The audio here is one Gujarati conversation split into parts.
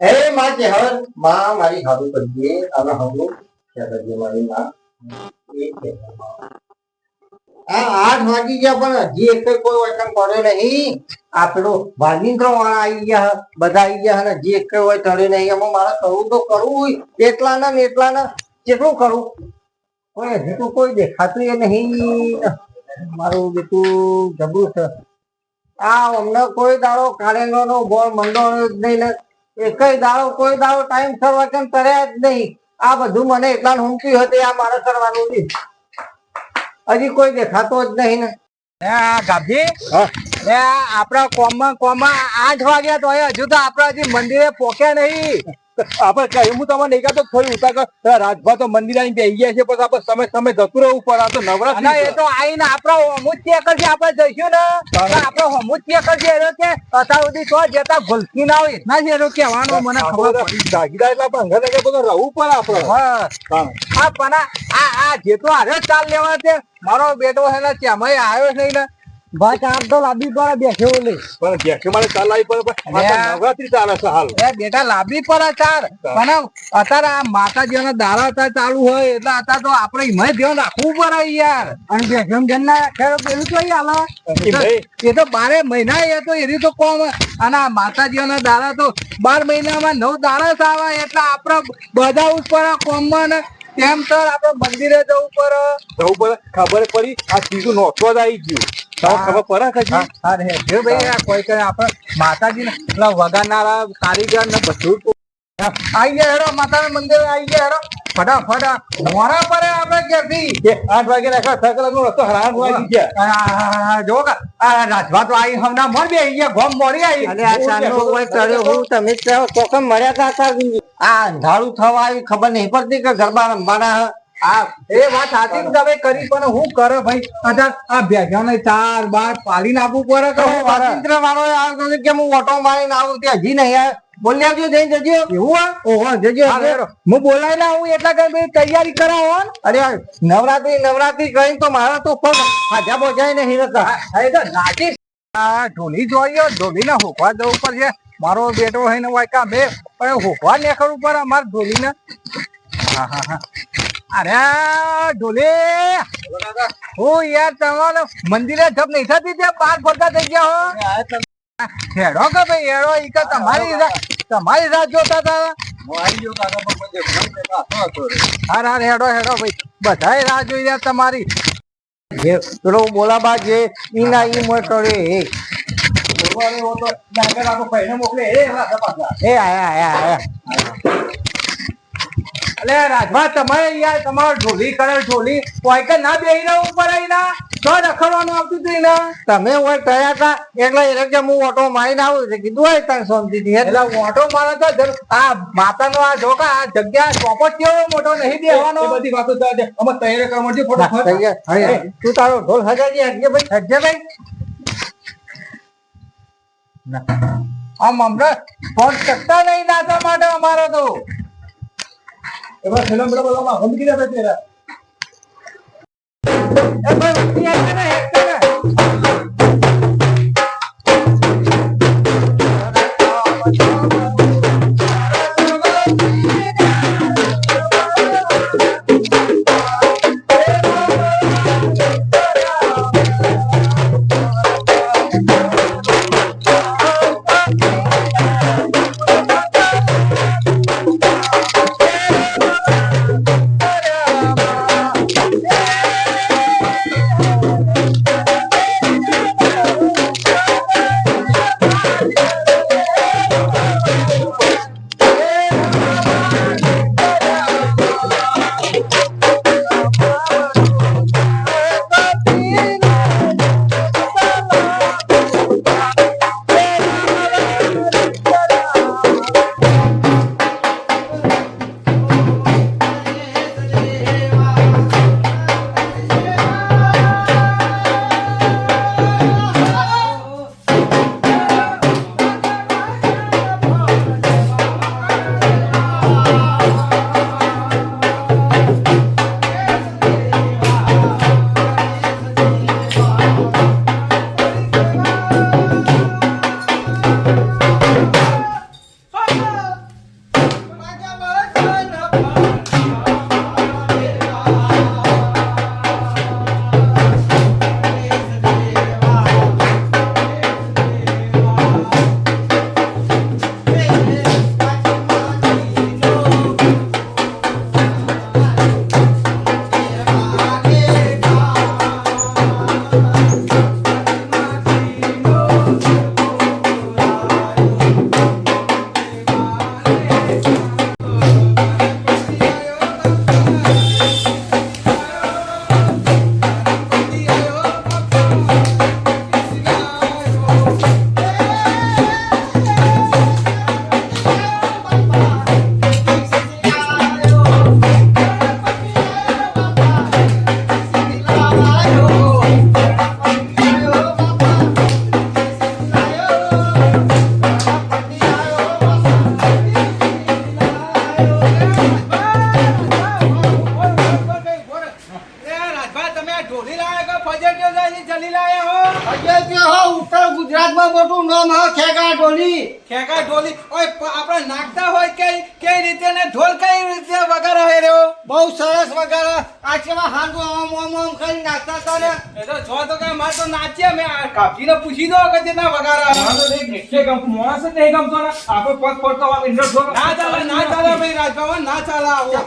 એ માં કે હવે માં મારી હારું કરજે અને હારું કે કરજે મારી માં એ કે આ 8 વાગી ગયા પણ હજી એક કોઈ વચન પડ્યો નહીં. આપણો વાગીન્દ્ર વાળા આવી ગયા બધા આવી ગયા અને હજી એક હોય ટળે નહીં. એમાં મારે કરવું તો કરવું એટલા ને એટલા ને કેટલું કરું કોઈ હજી તો કોઈ દેખાતું એ નહીં. મારું બેટું જબરું છે. આ અમને કોઈ દાડો કારેલો નો બોલ મંડો જ નહીં ને એકય દાડો કોઈ દાડો ટાઈમ સર વચન કર્યા જ નહીં. આ બધું મને એટલા હુંકી હતી આ મારે કરવાનું નથી. હજી કોઈ દેખાતો જ નહીં ને. ગાભી આપડા કોમમાં 8 વાગ્યા તો હજુ તો આપડા હજી મંદિરે પોક્યા નહીં. આપડે કહ્યું હું તમને નહીં કહેતો થોડી ઉતાર રાજભા તો મંદિર આવીને બેસી ગયા છે પછી આપડે સમય જતું રહેવું પડે. આ તો નવરાત્રી એ તો આવીને આપડે હમું જ ચેક કરશે. આપડે જઈશું ને આપડે હમું જ ચેક કરશે એટલે કે અત્યાર સુધી તો જતા ભૂલકી ના હોય ના છે એનો કહેવાનો મને ખબર પડી. જાગીદાર એટલે આપડે અંગત બધું રહેવું પડે આપડે. હા પણ આ જેટલો હારે ચાલ લેવા છે મારો બેટો છે ને ત્યાં આવ્યો નહીં ને બસ આમ તો લાંબી પર બેઠો લે પણ બેઠો મારે ચાલ લાવી પડે. નવરાત્રી ચાલે છે હાલ બેટા લાંબી પર ચાર પણ અત્યારે આ માતાજીના દાડા અત્યારે ચાલુ હોય એટલે અત્યારે તો આપડે એમાં ધ્યાન રાખવું પડે યાર. અને બેઠમ જન્ના પેલું તો હાલ એ તો 12 મહિના એ તો એની તો કોમ અને આ માતાજીના દાડા તો 12 મહિનામાં 9 દાડા જ આવે એટલે આપડે બધા ઉપર કોમમાં ને તેમ તો આપડે મંદિરે જવું પડે. ખબર પડી આ સીધું નોખવા જ આવી ગયું ખબર પડે ભાઈ કોઈ કરે આપડે માતાજી ને પેલા વગાડનારા કારીગર ને બધું આવી ગયા હેરો માતાના મંદિર આવી ગયા હેરો ફટાફટ મોરા પડે આપડે ક્યાંથી 8 વાગે નો રસ્તો 8 વાગી ગયા. જો રાજભા તો આવી હમણાં મોર બે ગયા ગોમ મોરી આવી તમે ચોકમ મળ્યા હતા. આ અંધારું થવા આવી ખબર નહીં પડતી કે ગરબા રમવાના. હા એ વાત સાચી તમે કરી પણ હું કરે ભાઈ અત્યારે આ ભેગા 4 બાર પાલી નાખવું પડે કે સ્વાતંત્ર વાળો આવતો કે હું ઓટો મારીને આવું ત્યાં હજી નહીં બોલી આવજો જઈને જજો. એવું ઓહો જજો હું બોલાય ના હું એટલા કઈ તૈયારી કરાવો. અરે નવરાત્રી કરી તો મારા તો પગ હાજા બોજાય નહીં નાચી ઢોલી જોઈએ ઢોલી ને હોકવા જવું પડશે. મારો બેટો હોય ને વાયકા બે પણ હોકવા નીકળવું પડે અમારે ઢોલી ને. હા હા હા અરે ઢોલી હું યાર તમારે મંદિરે જપ નહીં થતી ત્યાં 5 ફરતા થઈ ગયા હો. હેડો કે ભાઈ હેડો ઈ કે તમારી રાત જોતા હતા. હા હેડો ભાઈ બધાય રાહ જોઈ રહ્યા તમારી. પેલો બોલાબા જે ઈ ના ઈ મોય કરે મોકલે એ આયા અલે રાજભા તમારે યાર તમારો ઢોલી કરે ઢોલી કોઈ કે ના બેહી રહ્યો ઉપર આવીના તો રખડવાનું આવતું હતું ને તમે ઓય કયા હતા એટલે એ કે હું ઓટો મારીને આવું છે કીધું હોય તને શાંતિથી એટલે ઓટો મારે તો આ માતાનો આ જોકા આ જગ્યા ચોપટ કેવો મોટો નહીં બેહવાનો બધી વાતો થાય અમે તૈયાર કરવા મળજો ફટાફટ. તું તારો ઢોલ હજાજી હજે ભાઈ આમ હમણાં ફોન શકતા નહીં નાચવા માટે અમારો તો એમાં ફિલ્મ બધા હમકી દે તેરા એ ભાઈ હેક કરે ખેંકા ઢોલી ઓય આપણે નાખતા હોય કઈ રીતે ને ઢોલ કઈ રીતે વગાડે હે રહ્યો બહુ સરસ વગાડે આચેમાં હાંડો આમ આમ આમ કરી નાખતા હતા ને એ તો જો તો કઈ માર તો નાચ્યા મે કાપીને પૂછી દો કે તે ના વગાડે માર તો એક નિશ્ચય ગમ મોણસ જ નહીં ગમતો ને આપણે પગ પડતો આમ ઇન્ડર ઢોલ ના ચાલે ભાઈ રાજભવન ના ચાલે આવો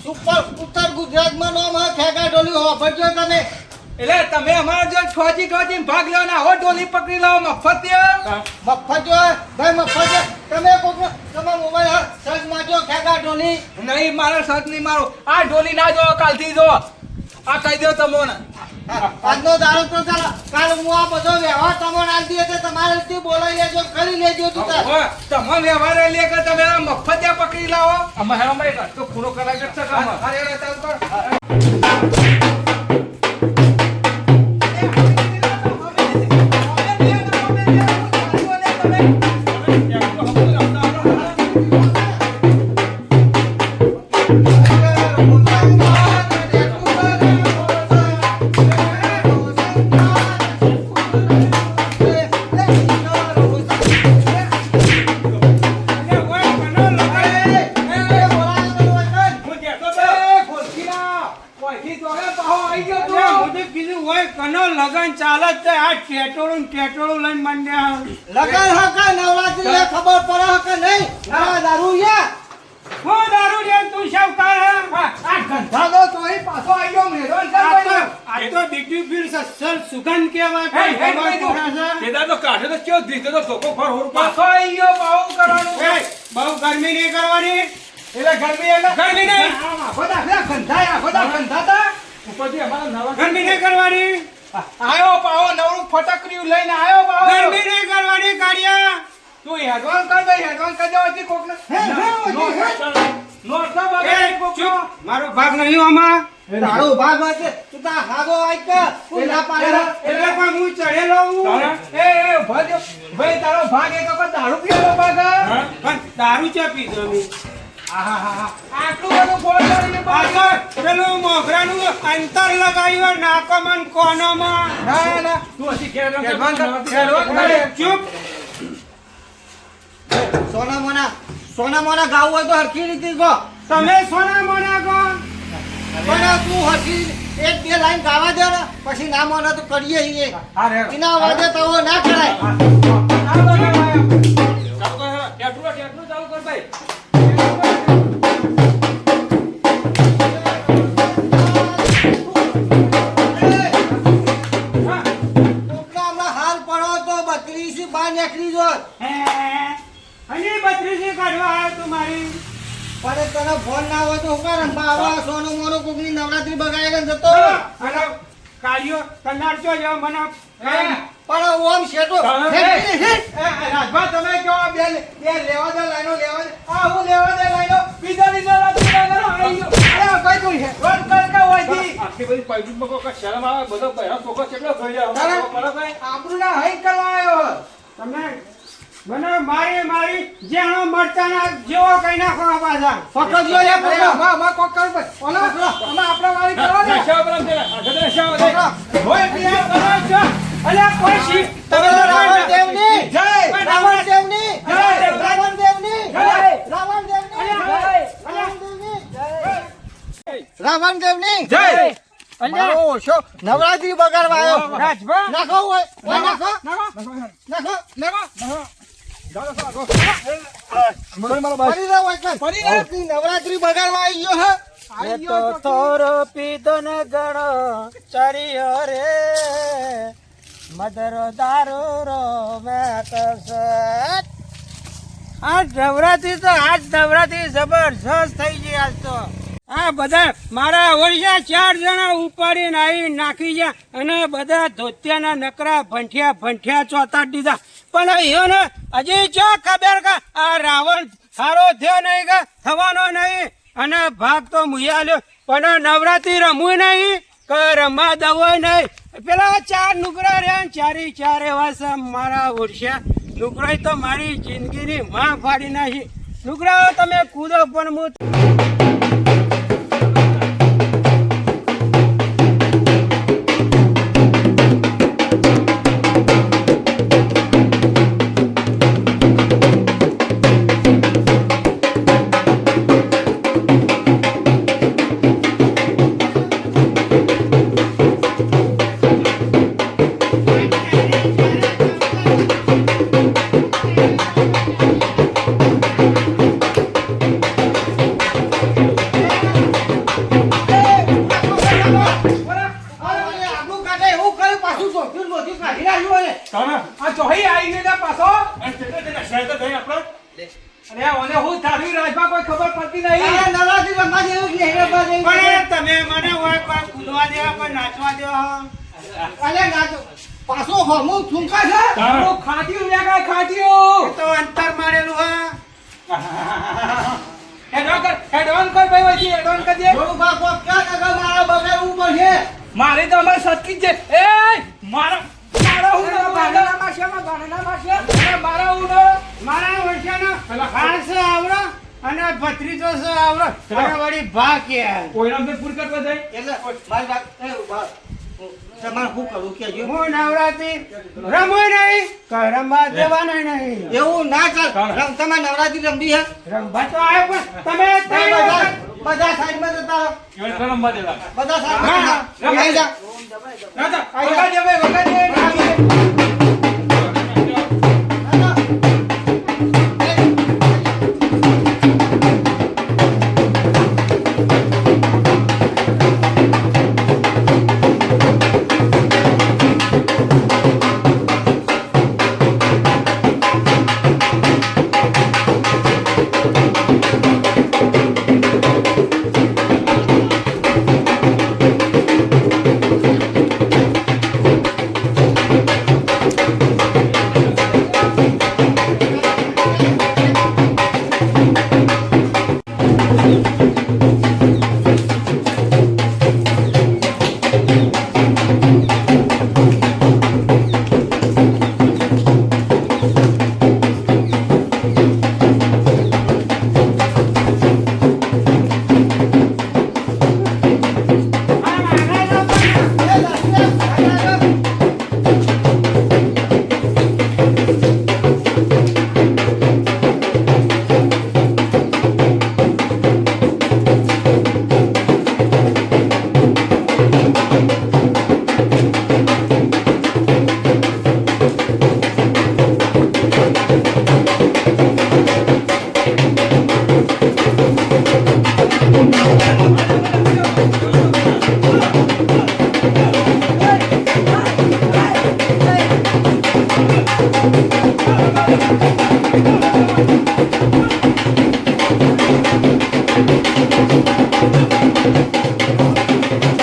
સુપર ઉત્તર ગુજરાતમાં નામ હે ખેંકા ઢોલી હો ભજો તમે એટલે તમે અમારા જો ઠોચી ભાગ લો ને હો ઢોલી પકડી લો મફત મફત જો ભાઈ મફત તમે કોક તમારો મોબાઈલ સર્ચ મારજો ખેંકા ઢોલી નહીં મારો સત નહીં મારો આ ઢોલી ના જો કાલથી જો આ કહી દો તમોને આજનો દારૂ તો ચાલો કાલ હું આ બધો વ્યવહાર તમને આલી દે તમારે થી બોલાઈ લેજો કરી લેજો તું તાર તમે વ્યવહાર લે કે તમે મફત પકડી લાવો અમે તો ખૂણો કરાઈ શકશે કામ અરે ચાલ કર લગન ચાલે છે આ ટેટોળું લઈને મંડ્યા લગન હકા નવરાત્રી ને ખબર પડે કે નહીં આ દારૂ યા હો દારૂ લે તું શવ કર આ ગંધા દો તોય પાછો આવ્યો મેરોન આ તો બીટી ફીલ સસલ સુગંધ કેવા તેદા તો કાઢે તો કેવો દીધો તો ધોકો ફર હોર પાછો આવ્યો બાઉ કરવાનું બહુ ગરમી નહીં કરવાની એટલે ગરમી નહીં ખોદા ગંધા તા ઉપરથી અમારા નવા ગરમી નહીં કરવાની આયો પાવો નવરું ફટકરીયું લઈને આયો પાવો ગરમી નહીં કરવાની કાઢ્યા તું હેડવાન કર દે હેડવાન કર દેવાથી કોક ને નોટ મારો ભાગ નહીં આમાં તારો ભાગ વાતે તું તા હાગો આઈ કે પેલા પાડે એટલે પણ હું ચડેલો હું એ ભાઈ તારો ભાગ એક વખત દારૂ પીવાનો ભાગ પણ દારૂ ચા પીધો મે આટલું બધું બોલ કરીને પાછળ પેલું મોગરાનું અંતર લગાવ્યું નાકોમાં કોનોમાં ના તું હજી ચૂપ સોના મોના ગાવું હોય તો હરખી રીતે ગો તમે સોના મોના ગો પણ તું હરખી એક બે લાઈન ગાવા દે ને પછી ના મોના તો કરીએ છીએ એના વાદે તો ના કરાય ચાલુ કર ભાઈ નીકળી જો અને 32 કાઢવા આવ્યો તું મારી પણ તને ફોન ના હોય તો હું કારણ બાવા સોનો મોનો કોકની નવરાત્રી બગાડે જતો અને કાઢ્યો તનારજો જો મને પણ ઓમ શેટો રાજભા તમે કયો બે લેવા દે લાઈનો લેવા દે આ હું લેવા દે લાઈનો બીજા લીધો રાત્રી ના કરો આઈ અરે કઈ તું છે રોડ કર કે હોયથી આખી બધી પૈડું મકો કે શરમ આવે બધો પહેરો છોકરો કેટલો થઈ જાય આપણું ના હઈ કરવા આવ્યો તમે મને મારી જેનો મરચાના જેવો કઈ નાખો પાછા ફકત જો લે માં કોક કર ભાઈ ઓલા અમે આપણા વાળી કરો ને શાવ બરાબર દે આગળ શાવ દે હોય પીયા કરો છો અલે કોઈ શી તમે રાવણ દેવની જય રાવણ દેવની જય રાવણ દેવની જય રાવણ દેવની જય રાવણ દેવની જય મારો ઓછો નવરાત્રી બગાડવા આવ્યો રાજભા નાખો હોય નાખો નવરાત્રી બગાડવા આવી ગયો હે થોરો પીધન ગણ ચરિયો રે મદર દારો રો આજ નવરાત્રી જબરજસ્ત થઈ ગઈ આજ તો આ બધા મારા ઓળિયા 4 જણા ઉપાડીને આવી નાખી ગયા અને બધા ધોતિયાના નકરા ભંઠિયા ચોતાડી દીધા પણ એને હજી ચો ખબર કે આ રાવણ સારો થયો નહીં કે થવાનો નહીં અને ભાગ તો મુયા લ્યો પણ નવરાત્રી રમવું નહીં કે રમવા દવો નહીં પેલા 4 નુકરા રહ્યા ચારે એવા છે મારા ઓળિયા નુકરાઈ તો મારી જિંદગીની માં ફાડી નાખી નુકરાઓ તમે કૂદો પણ હું આબરૂ કાઢે એવું કર્યું પાછું ચોખ્યું મોઢું કાઢી નાખ્યું ને. આ ચોહી આવી ગઈ ને પાછો અરે ઓને હું થાળી રાજમાં કોઈ ખબર પડતી નહીં તારે નવરાત્રી રમવા જેવું કે નહીં રમવા જેવું? પણ તમે મને હોય કોઈ કૂદવા દેવા કોઈ નાચવા દેવા અલે નાચો. પાછું હમું થૂંકા છે. તારું ખાટ્યું લે કાંઈ ખાટ્યું તો અંતર મારેલું હા હેડ ઓન કર ભાઈ વચ્ચે હેડ ઓન કરજે થોડું બા કોક ક્યાં કાકા મારા બગાડવું પડશે. મારે તો અમારે સટકી જ છે એ મારા મારા હું બાંધણા મારશે, બાંધણા મારશે. મારા હું મારા વર્ષાનો ખાસ આવરો અને ભત્રીજો છે આવરો અને વળી ભા કે કોઈના બે પૂર કરવા જાય એટલે મારી વાત એ ઉભા. તમારે શું કરવું કેજો? હું નવરાત્રી રમુય નહીં કઈ રમવા દેવાનો નહીં એવું ના ચાલ. તમારે નવરાત્રી રમવી હે? રમવા તો આવે પણ તમે બધા સાઈડમાં જતા રહો. રમવા દેવા બધા સાઈડમાં જતા રહો. અહીં જા. રાજા વગાડજે ભાઈ વગાડજે Hey!